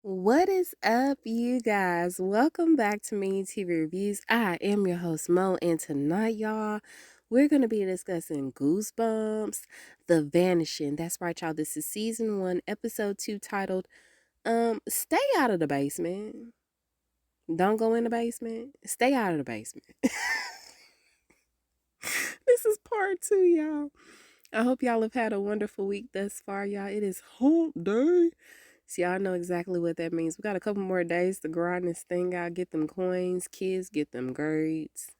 What is up, you guys? Welcome back to Mini TV Reviews. I am your host, Mo, and tonight, y'all, we're going to be discussing Goosebumps The Vanishing. That's right, y'all. This is season 1, episode 2, titled, Stay Out of the Basement. Don't go in the basement. Stay out of the basement. This is part 2, y'all. I hope y'all have had a wonderful week thus far, y'all. It is hump day. So y'all know exactly what that means. We got a couple more days to grind this thing out, get them coins, kids get them grades,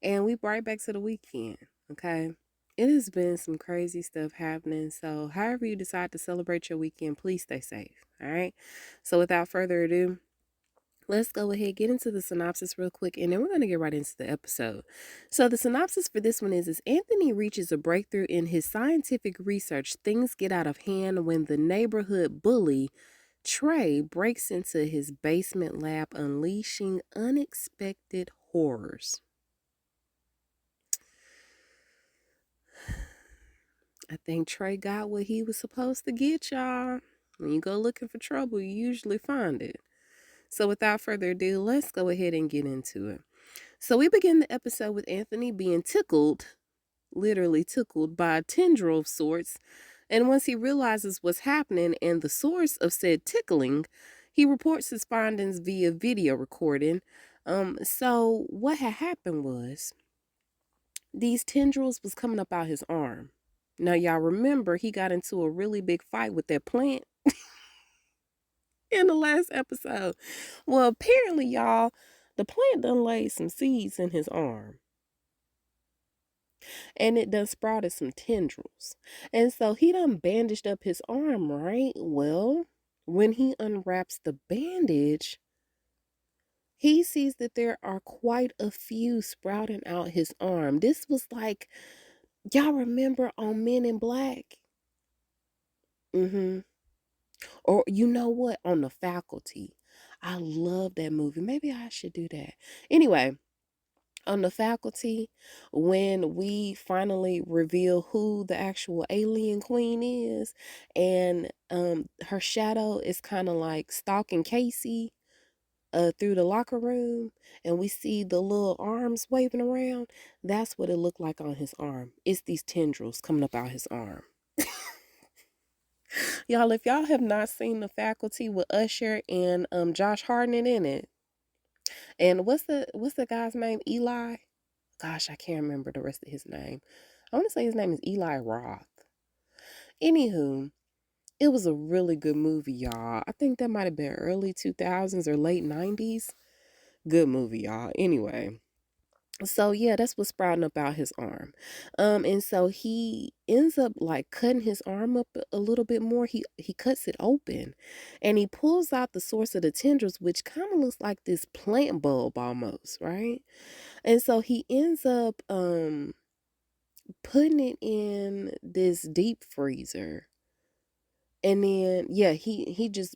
and we right back to the weekend, okay? It has been some crazy stuff happening, so however you decide to celebrate your weekend, please stay safe, all right? So without further ado, let's go ahead, get into the synopsis real quick, and then we're going to get right into the episode. So the synopsis for this one is Anthony reaches a breakthrough in his scientific research. Things get out of hand when the neighborhood bully, Trey, breaks into his basement lab, unleashing unexpected horrors. I think Trey got what he was supposed to get, y'all. When you go looking for trouble, you usually find it. So without further ado, let's go ahead and get into it. So we begin the episode with Anthony being tickled, literally tickled, by a tendril of sorts. And once he realizes what's happening and the source of said tickling, he reports his findings via video recording. So what had happened was these tendrils was coming up out his arm. Now y'all remember he got into a really big fight with that plant in the last episode. Well, apparently, y'all, the plant done laid some seeds in his arm. And it done sprouted some tendrils. And so he done bandaged up his arm, right? Well, when he unwraps the bandage, he sees that there are quite a few sprouting out his arm. This was like, y'all remember on Men in Black? Mm-hmm. Or you know what? On The Faculty. I love that movie. Maybe I should do that. Anyway, on The Faculty, when we finally reveal who the actual alien queen is, and her shadow is kind of like stalking Casey through the locker room, and we see the little arms waving around. That's what it looked like on his arm. It's these tendrils coming up out his arm. Y'all, if y'all have not seen The Faculty with Usher and Josh Hartnett in it, and what's the guy's name? Eli? Gosh, I can't remember the rest of his name. I want to say his name is Eli Roth. Anywho, it was a really good movie, y'all. I think that might have been early 2000s or late 90s. Good movie, y'all. Anyway, so yeah, that's what's sprouting up out his arm. And so he ends up like cutting his arm up a little bit more. He cuts it open and he pulls out the source of the tendrils, which kind of looks like this plant bulb almost, right? And so he ends up putting it in this deep freezer. And then yeah, he just,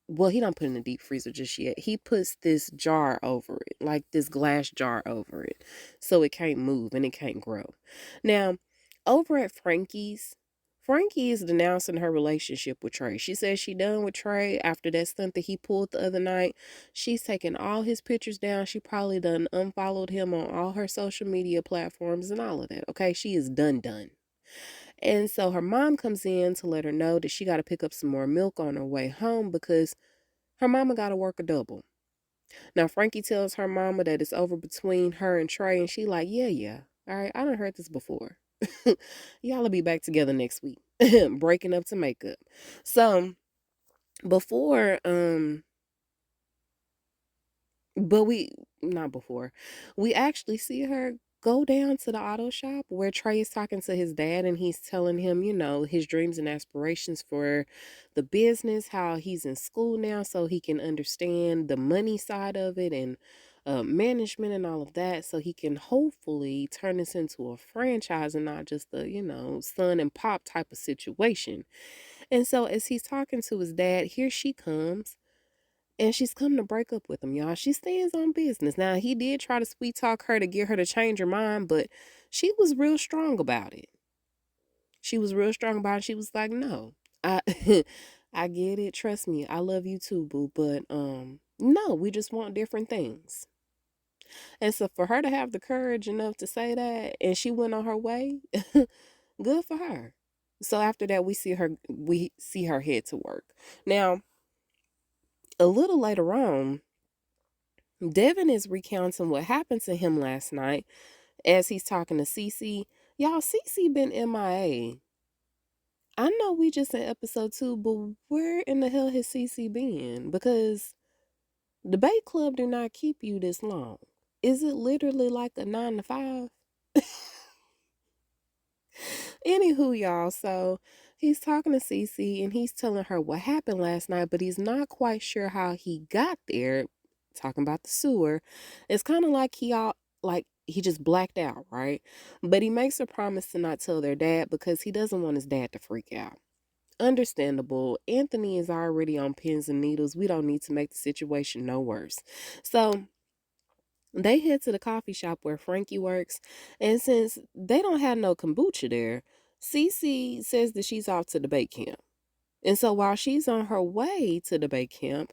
well, he don't put it in the deep freezer just yet. He puts this jar over it, like this glass jar over it, so it can't move and it can't grow. Now, over at Frankie's, Frankie is denouncing her relationship with Trey. She says she done with Trey after that stunt that he pulled the other night. She's taken all his pictures down. She probably done unfollowed him on all her social media platforms and all of that. Okay, she is done. And so her mom comes in to let her know that she got to pick up some more milk on her way home because her mama got to work a double. Now, Frankie tells her mama that it's over between her and Trey, and she like, yeah. All right, I done heard this before. Y'all will be back together next week. Breaking up to make up. So, before, but not before, we actually see her go down to the auto shop where Trey is talking to his dad and he's telling him, his dreams and aspirations for the business, how he's in school now so he can understand the money side of it and management and all of that, so he can hopefully turn this into a franchise and not just a, son and pop type of situation. And so as he's talking to his dad, here she comes. And she's come to break up with him, y'all. She stands on business. Now, he did try to sweet talk her to get her to change her mind, but she was real strong about it. She was real strong about it. She was like, no, I, I get it. Trust me, I love you too, boo. But no, we just want different things. And so for her to have the courage enough to say that, and she went on her way, good for her. So after that, we see her head to work. Now, a little later on, Devin is recounting what happened to him last night as he's talking to Cece. Y'all, Cece been MIA. I know we just in episode 2, but where in the hell has Cece been? Because debate club do not keep you this long. Is it literally like a 9 to 5? Anywho, y'all, so he's talking to Cece and he's telling her what happened last night, but he's not quite sure how he got there. Talking about the sewer. It's kind of like he just blacked out, right? But he makes a promise to not tell their dad because he doesn't want his dad to freak out. Understandable. Anthony is already on pins and needles. We don't need to make the situation no worse. So they head to the coffee shop where Frankie works, and since they don't have no kombucha there, Cece says that she's off to debate camp. And so while she's on her way to debate camp,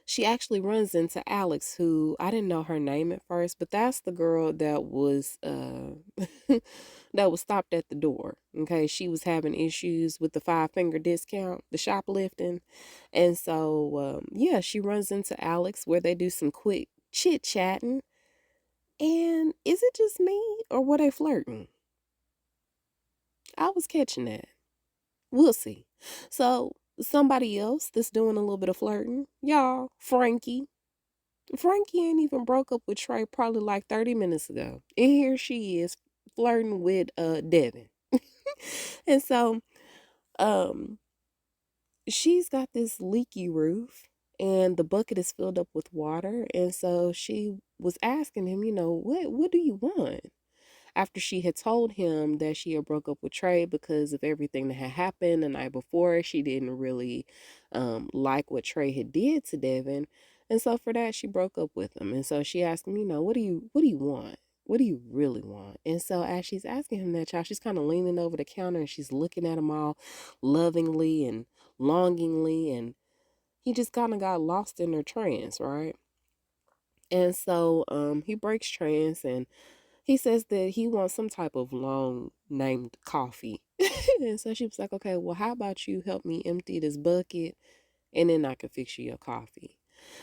she actually runs into Alex, who I didn't know her name at first, but that's the girl that was that was stopped at the door. Okay, she was having issues with the 5 finger discount, the shoplifting, and so yeah, she runs into Alex where they do some quick chit chatting. And is it just me or were they flirting? I was catching that. We'll see. So somebody else that's doing a little bit of flirting, y'all, Frankie. Frankie ain't even broke up with Trey probably like 30 minutes ago. And here she is flirting with Devin. And so um she's got this leaky roof and the bucket is filled up with water. And so she was asking him, what do you want? After she had told him that she had broke up with Trey because of everything that had happened the night before. She didn't really like what Trey had did to Devin. And so for that, she broke up with him. And so she asked him, what do you want? What do you really want? And so as she's asking him that, child, she's kind of leaning over the counter and she's looking at him all lovingly and longingly. And he just kind of got lost in her trance, right? And so he breaks trance and he says that he wants some type of long named coffee. And so she was like, okay, well, how about you help me empty this bucket and then I can fix you your coffee.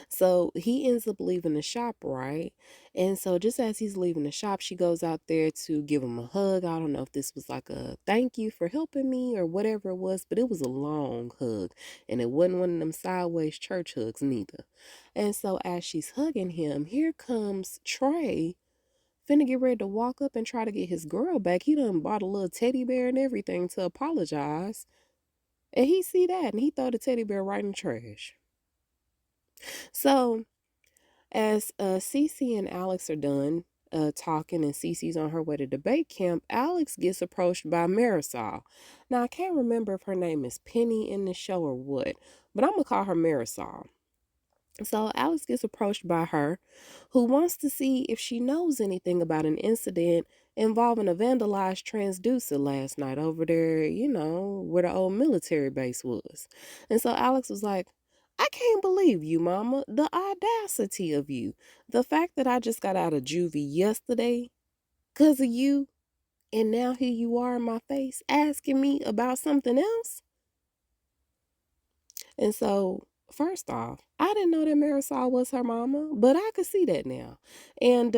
So he ends up leaving the shop, right? And so just as he's leaving the shop, she goes out there to give him a hug. I don't know if this was like a thank you for helping me or whatever it was, but it was a long hug. And it wasn't one of them sideways church hugs neither. And so as she's hugging him, here comes Trey finna get ready to walk up and try to get his girl back. He done bought a little teddy bear and everything to apologize. And he see that and he throw the teddy bear right in the trash. So as Cece and Alex are done talking and Cece's on her way to debate camp, Alex gets approached by Marisol. Now I can't remember if her name is Penny in the show or what, but I'm gonna call her Marisol. So Alex gets approached by her, who wants to see if she knows anything about an incident involving a vandalized transducer last night over there, where the old military base was. And so Alex was like, I can't believe you, mama. The audacity of you. The fact that I just got out of juvie yesterday because of you, and now here you are in my face asking me about something else. And so, first off, I didn't know that Marisol was her mama, but I could see that now. And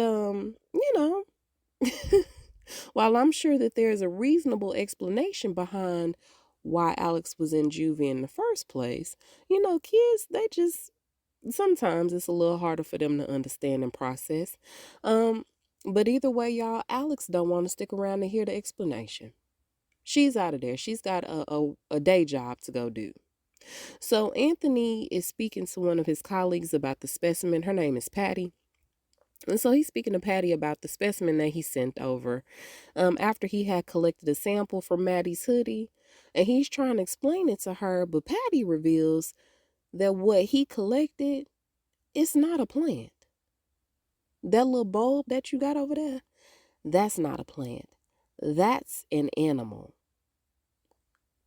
while I'm sure that there's a reasonable explanation behind why Alex was in juvie in the first place, kids, they just sometimes it's a little harder for them to understand and process. Um, but either way, y'all, Alex don't want to stick around to hear the explanation. She's out of there. She's got a day job to go do. So Anthony is speaking to one of his colleagues about the specimen. Her name is Patty. And so he's speaking to Patty about the specimen that he sent over after he had collected a sample from Maddie's hoodie. And he's trying to explain it to her, but Patty reveals that what he collected is not a plant. That little bulb that you got over there, that's not a plant. That's an animal.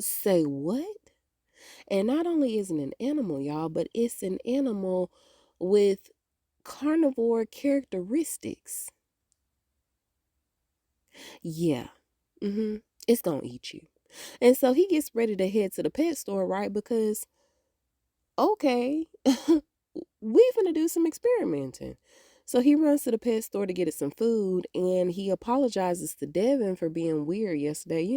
Say what? And not only is it an animal, y'all, but it's an animal with carnivore characteristics. Yeah. It's gonna eat you. And so he gets ready to head to the pet store, right? Because, okay, we finna do some experimenting. So he runs to the pet store to get it some food, and he apologizes to Devin for being weird yesterday.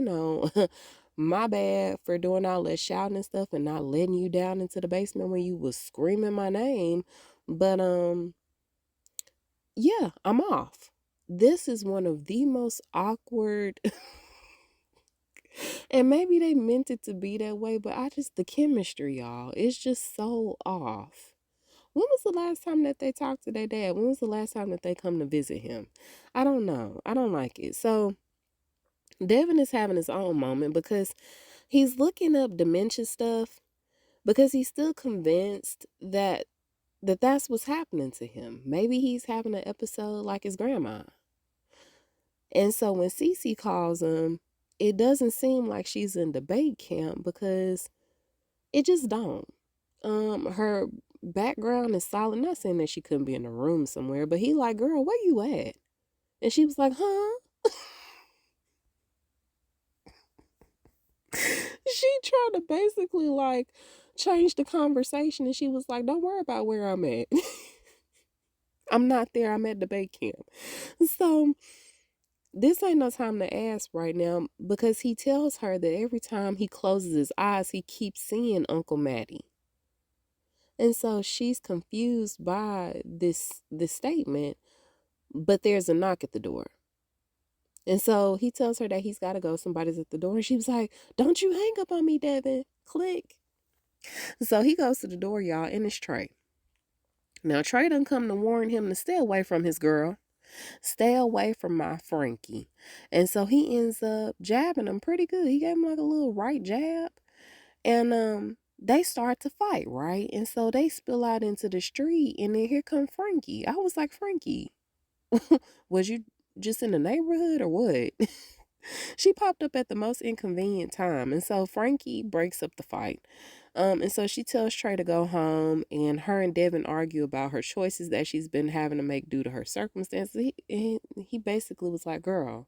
My bad for doing all that shouting and stuff and not letting you down into the basement when you was screaming my name. But yeah, I'm off. This is one of the most awkward and maybe they meant it to be that way, but the chemistry, y'all, it's just so off. When was the last time that they talked to their dad? When was the last time that they come to visit him? I don't know. I don't like it. So Devin is having his own moment because he's looking up dementia stuff because he's still convinced that's what's happening to him. Maybe he's having an episode like his grandma. And so when Cece calls him, it doesn't seem like she's in debate camp because it just don't. Her background is solid. Not saying that she couldn't be in a room somewhere, but he like, girl, where you at? And she was like, huh? She tried to basically like change the conversation, and she was like, don't worry about where I'm at. I'm not there. I'm at debate camp. So this ain't no time to ask right now because he tells her that every time he closes his eyes, he keeps seeing Uncle Matty. And so she's confused by this statement, but there's a knock at the door. And so he tells her that he's got to go. Somebody's at the door. And she was like, don't you hang up on me, Devin. Click. So he goes to the door, y'all, and it's Trey. Now, Trey done come to warn him to stay away from his girl. Stay away from my Frankie. And so he ends up jabbing him pretty good. He gave him like a little right jab. And they start to fight, right? And so they spill out into the street. And then here come Frankie. I was like, Frankie, was you just in the neighborhood or what? She popped up at the most inconvenient time. And so Frankie breaks up the fight. And so she tells Trey to go home, and her and Devin argue about her choices that she's been having to make due to her circumstances. He basically was like, girl,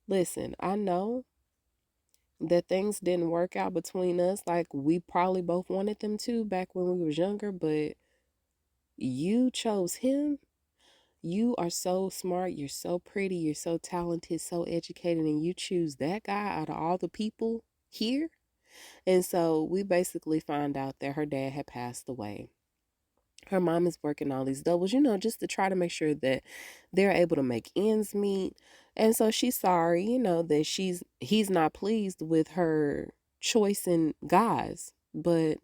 listen, I know that things didn't work out between us like we probably both wanted them to back when we was younger, but you chose him. You are so smart, you're so pretty, you're so talented, so educated, and you choose that guy out of all the people here. And so we basically find out that her dad had passed away. Her mom is working all these doubles, just to try to make sure that they're able to make ends meet. And so she's sorry, that he's not pleased with her choice in guys. But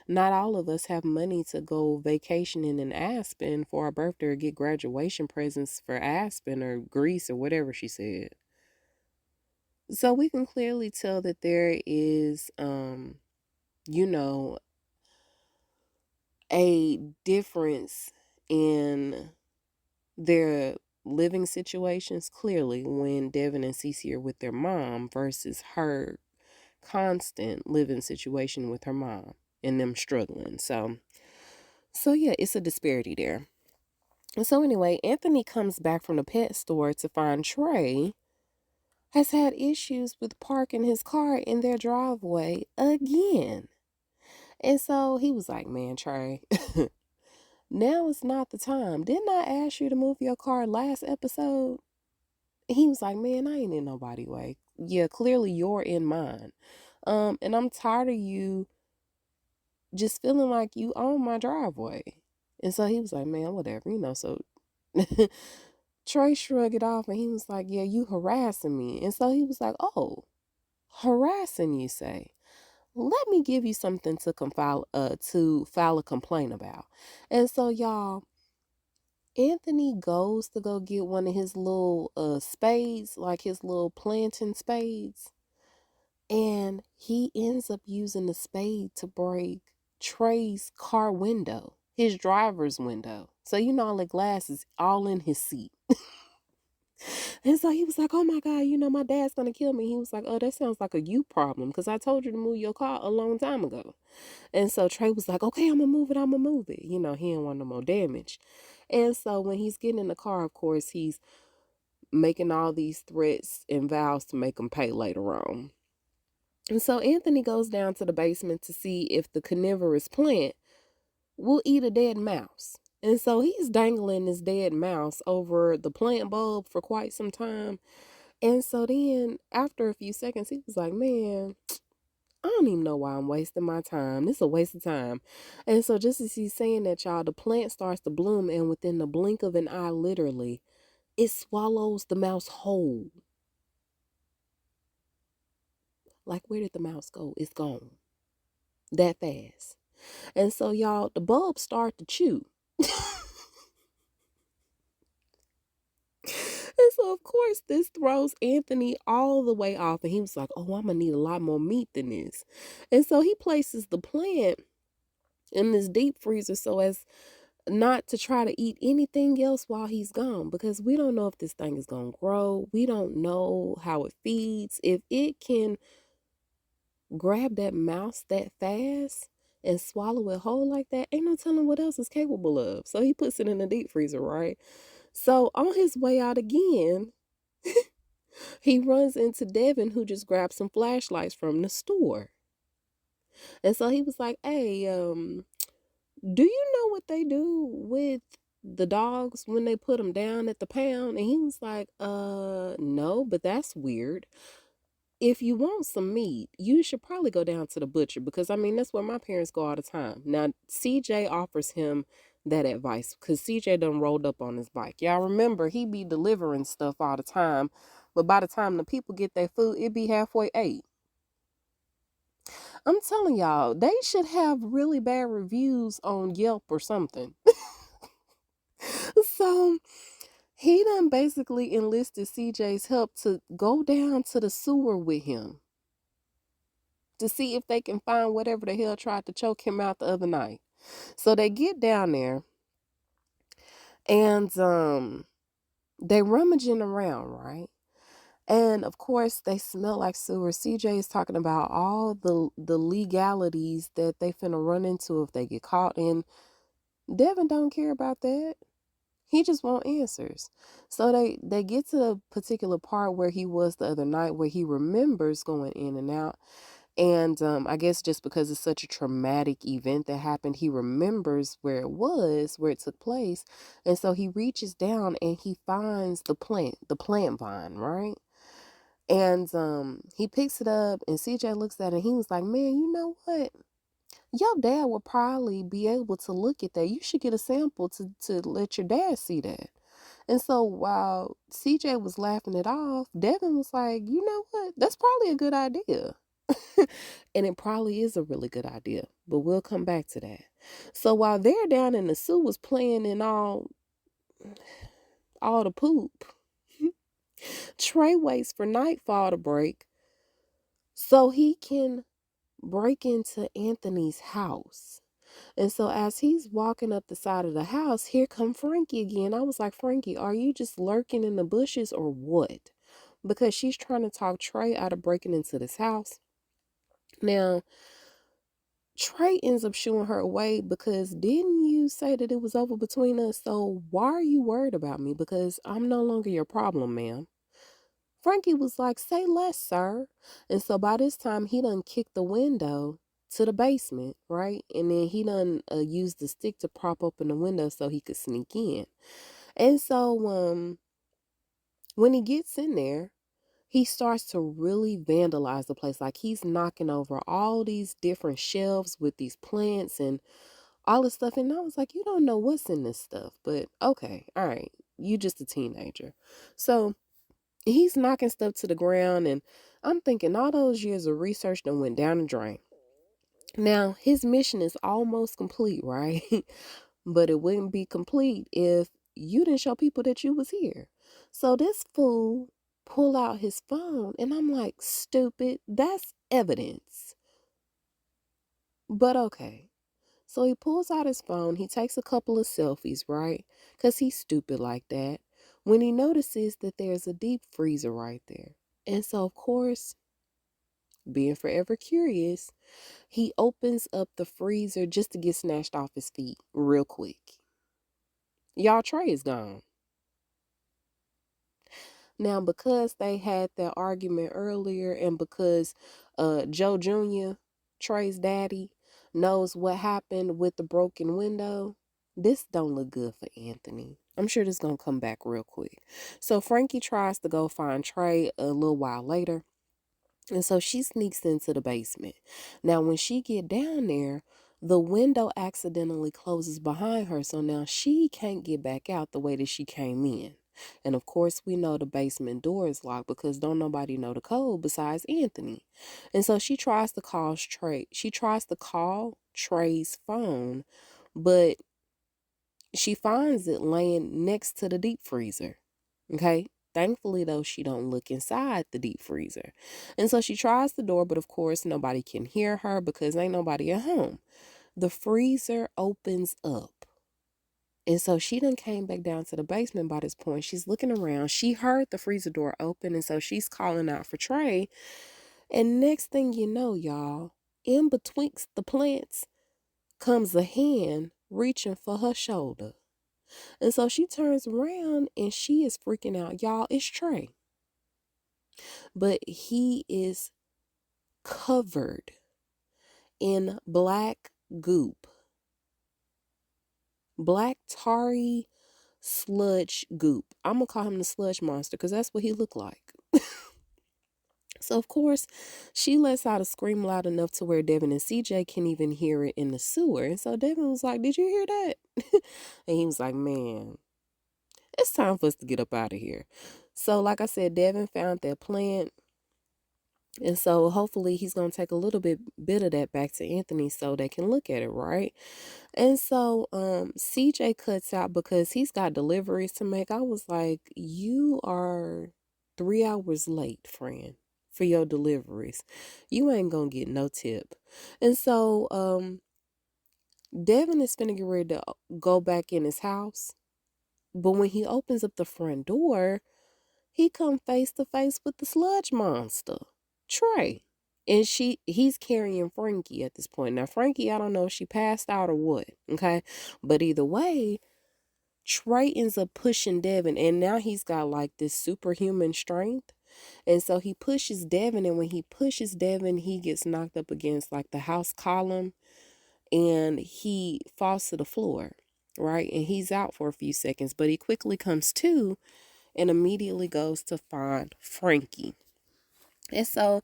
not all of us have money to go vacationing in Aspen for our birthday or get graduation presents for Aspen or Greece or whatever she said. So we can clearly tell that there is you know, a difference in their living situations clearly when Devin and Cece are with their mom versus her constant living situation with her mom and them struggling. So yeah, it's a disparity there. And so anyway, Anthony comes back from the pet store to find Trey has had issues with parking his car in their driveway again. And so he was like, man, Trey, now is not the time. Didn't I ask you to move your car last episode? He was like, man, I ain't in nobody way. Yeah, clearly you're in mine. And I'm tired of you just feeling like you own my driveway. And so he was like, man, whatever, so Trey shrugged it off and he was like, yeah, you harassing me. And so he was like, oh, harassing you say? Let me give you something to file a complaint about. And so y'all, Anthony goes to go get one of his little spades, like his little planting spades, and he ends up using the spade to break Trey's car window, his driver's window. So all the glass is all in his seat. And so he was like, oh my God, my dad's going to kill me. He was like, oh, that sounds like a you problem because I told you to move your car a long time ago. And so Trey was like, okay, I'm going to move it. I'm going to move it. He didn't want no more damage. And so when he's getting in the car, of course, he's making all these threats and vows to make him pay later on. And so Anthony goes down to the basement to see if the carnivorous plant will eat a dead mouse. And so he's dangling this dead mouse over the plant bulb for quite some time. And so then after a few seconds, he was like, man, I don't even know why I'm wasting my time. This is a waste of time. And so just as he's saying that, y'all, the plant starts to bloom, and within the blink of an eye, literally, it swallows the mouse whole. Like, where did the mouse go? It's gone. That fast. And so, y'all, the bulbs start to chew. And so, of course, this throws Anthony all the way off. And he was like, oh, I'm going to need a lot more meat than this. And so he places the plant in this deep freezer so as not to try to eat anything else while he's gone, because we don't know if this thing is going to grow. We don't know how it feeds. If it can grab that mouse that fast and swallow it whole like that, ain't no telling what else it's capable of. So he puts it in the deep freezer, right? So on his way out again, he runs into Devin, who just grabbed some flashlights from the store. And so he was like, hey, do you know what they do with the dogs when they put them down at the pound? And he was like, no, but that's weird. If you want some meat, you should probably go down to the butcher, because I mean, that's where my parents go all the time. Now, CJ offers him that advice because CJ done rolled up on his bike. Y'all remember, he be delivering stuff all the time, but by the time the people get their food, it be halfway ate. I'm telling y'all, they should have really bad reviews on Yelp or something. So he done basically enlisted CJ's help to go down to the sewer with him to see if they can find whatever the hell tried to choke him out the other night. So they get down there, and they rummaging around, right? And of course they smell like sewer. CJ is talking about all the legalities that they finna run into if they get caught, and Devin don't care about that. He just want answers. So they get to the particular part where he was the other night, where he remembers going in and out. And I guess just because it's such a traumatic event that happened, he remembers where it was, where it took place. And so he reaches down and he finds the plant vine, right? And he picks it up, and CJ looks at it and he was like, man, you know what? Your dad would probably be able to look at that. You should get a sample to let your dad see that. And so while CJ was laughing it off, Devin was like, you know what? That's probably a good idea. And it probably is a really good idea, but we'll come back to that. So while they're down in the sewers playing in all the poop, Trey waits for nightfall to break so he can break into Anthony's house. And so as he's walking up the side of the house, here come Frankie again. I was like, Frankie, are you just lurking in the bushes or what? Because she's trying to talk Trey out of breaking into this house. Now, Trey ends up shooing her away because didn't you say that it was over between us? So why are you worried about me? Because I'm no longer your problem, ma'am. Frankie was like, say less, sir. And so by this time, he done kicked the window to the basement, right? And then he done used the stick to prop open the window so he could sneak in. And so when he gets in there, he starts to really vandalize the place. Like, he's knocking over all these different shelves with these plants and all this stuff. And I was like, you don't know what's in this stuff, but okay, all right, you just a teenager. So he's knocking stuff to the ground, and I'm thinking all those years of research that went down the drain. Now his mission is almost complete, right? But it wouldn't be complete if you didn't show people that you was here. So this fool pull out his phone, and I'm like, stupid, that's evidence. But okay. So he pulls out his phone, he takes a couple of selfies, right? Because he's stupid like that. when he notices that there's a deep freezer right there. And so, of course, being forever curious, he opens up the freezer just to get snatched off his feet real quick. Y'all, Trey is gone. Now, because they had that argument earlier and because Joe Jr., Trey's daddy, knows what happened with the broken window, this don't look good for Anthony. I'm sure this gonna come back real quick. So Frankie tries to go find Trey a little while later. And so she sneaks into the basement. Now, when she get down there, the window accidentally closes behind her. So now she can't get back out the way that she came in. And of course, we know the basement door is locked because don't nobody know the code besides Anthony. And so she tries to call Trey. She tries to call Trey's phone, but she finds it laying next to the deep freezer. Okay. Thankfully, though, she don't look inside the deep freezer. And so she tries the door, but of course, nobody can hear her because ain't nobody at home. The freezer opens up. And so she done came back down to the basement by this point. She's looking around. She heard the freezer door open, and so she's calling out for Trey. And next thing you know, y'all, in betwixt the plants comes a hand reaching for her shoulder. And so she turns around and she is freaking out. Y'all, it's Trey. But he is covered in black goop. Black tarry sludge goop. I'm going to call him the sludge monster because that's what he looked like. So, of course, she lets out a scream loud enough to where Devin and CJ can even hear it in the sewer. And so Devin was like, "Did you hear that?" And he was like, "Man, it's time for us to get up out of here." So, like I said, Devin found that plant. And so hopefully he's going to take a little bit of that back to Anthony so they can look at it, right? And so CJ cuts out because he's got deliveries to make. I was like, "You are 3 hours late, friend, for your deliveries. You ain't going to get no tip." And so Devin is finna get ready to go back in his house. But when he opens up the front door, he come face to face with the sludge monster, Trey. And he's carrying Frankie at this point. Now, Frankie, I don't know if she passed out or what, okay? But either way, Trey ends up pushing Devin, and now he's got like this superhuman strength. And so he pushes Devin, and when he pushes Devin, he gets knocked up against like the house column, and he falls to the floor, right? And he's out for a few seconds, but he quickly comes to and immediately goes to find Frankie. And so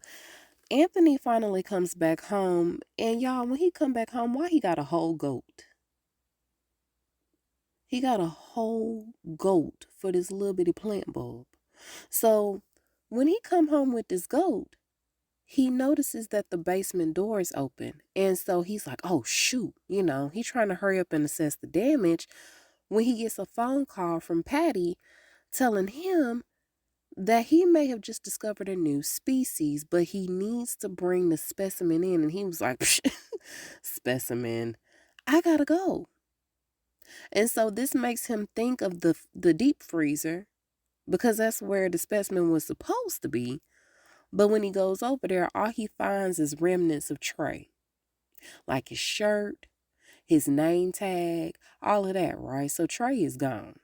Anthony finally comes back home, and y'all, when he come back home, why he got a whole goat? He got a whole goat for this little bitty plant bulb. So when he come home with this goat, he notices that the basement door is open. And so he's like, "Oh, shoot." He's trying to hurry up and assess the damage when he gets a phone call from Patty telling him that he may have just discovered a new species, but he needs to bring the specimen in. And he was like, "Specimen, I gotta go." And so this makes him think of the deep freezer because that's where the specimen was supposed to be. But when he goes over there, all he finds is remnants of Trey, like his shirt, his name tag, all of that, right? So Trey is gone.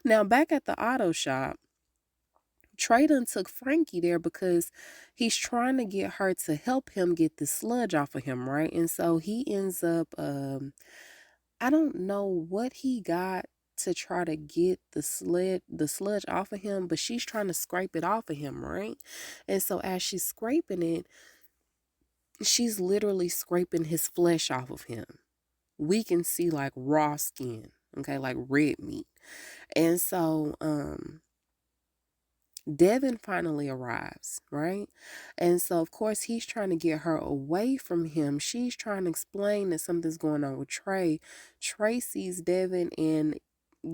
Now, back at the auto shop, Trey done took Frankie there because he's trying to get her to help him get the sludge off of him, right? And so he ends up, I don't know what he got to try to get the sludge off of him, but she's trying to scrape it off of him, right? And so as she's scraping it, she's literally scraping his flesh off of him. We can see like raw skin, okay, like red meat. And so Devin finally arrives, right? And so, of course, he's trying to get her away from him. She's trying to explain that something's going on with Trey. Trey sees Devin and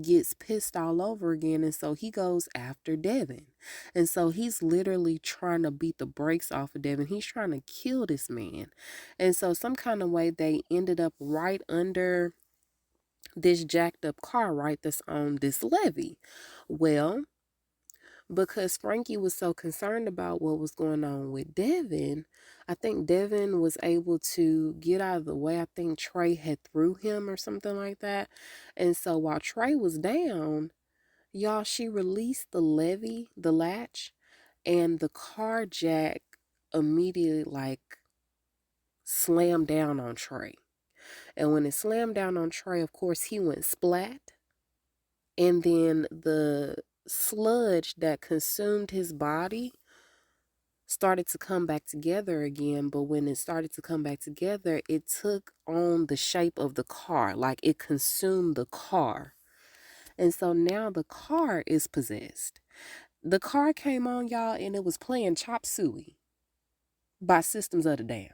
gets pissed all over again. And so he goes after Devin. And so he's literally trying to beat the brakes off of Devin. He's trying to kill this man. And so some kind of way they ended up right under this jacked up car, right, that's on this levee. Well, because Frankie was so concerned about what was going on with Devin, I think Devin was able to get out of the way. I think Trey had threw him or something like that. And so while Trey was down, y'all, she released the levee, the latch, and the car jack immediately like slammed down on Trey. And when it slammed down on Trey, of course, he went splat. And then the sludge that consumed his body started to come back together again. But when it started to come back together, it took on the shape of the car, like it consumed the car. And so now the car is possessed. The car came on, y'all, and it was playing Chop Suey by Systems of the Down.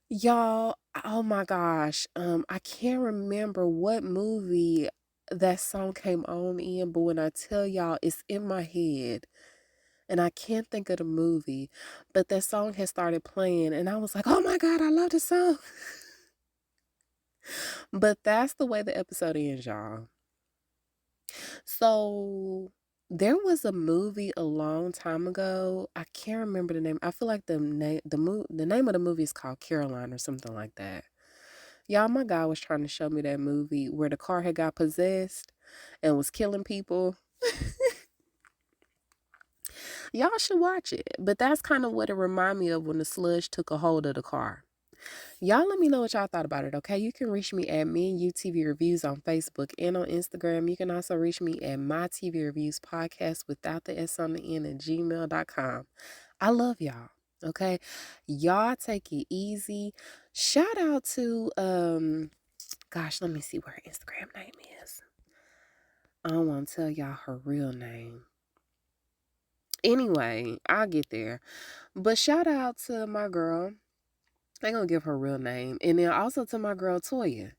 Y'all, oh my gosh. I can't remember what movie that song came on in, but when I tell y'all it's in my head and I can't think of the movie, but that song had started playing and I was like, oh my God, I love this song. But that's the way the episode ends, y'all. So there was a movie a long time ago. I can't remember the name. I feel like the name of the movie is called Caroline or something like that. Y'all, my guy was trying to show me that movie where the car had got possessed and was killing people. Y'all should watch it. But that's kind of what it reminded me of when the sludge took a hold of the car. Y'all let me know what y'all thought about it, okay? You can reach me at Me and You TV Reviews on Facebook and on Instagram. You can also reach me at My TV Reviews Podcast without the S on the end at gmail.com. I love y'all, okay? Y'all take it easy. Shout out to, gosh, let me see what her Instagram name is. I don't want to tell y'all her real name. Anyway, I'll get there. But shout out to my girl. I ain't gonna give her real name. And then also to my girl Toya.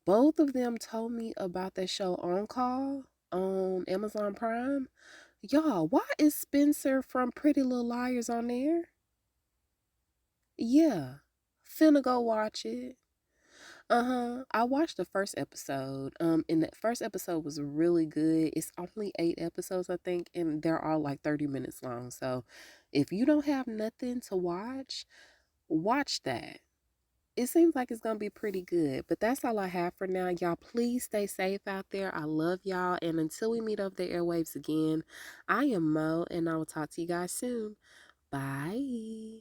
Both of them told me about that show On Call on Amazon Prime. Y'all, why is Spencer from Pretty Little Liars on there? Yeah. Finna go watch it. Uh-huh. I watched the first episode. And the first episode was really good. It's only 8 episodes, I think, and they're all like 30 minutes long. So if you don't have nothing to watch, watch that. It seems like it's gonna be pretty good. But that's all I have for now. Y'all, please stay safe out there. I love y'all. And until we meet up the airwaves again, I am Mo, and I will talk to you guys soon. Bye.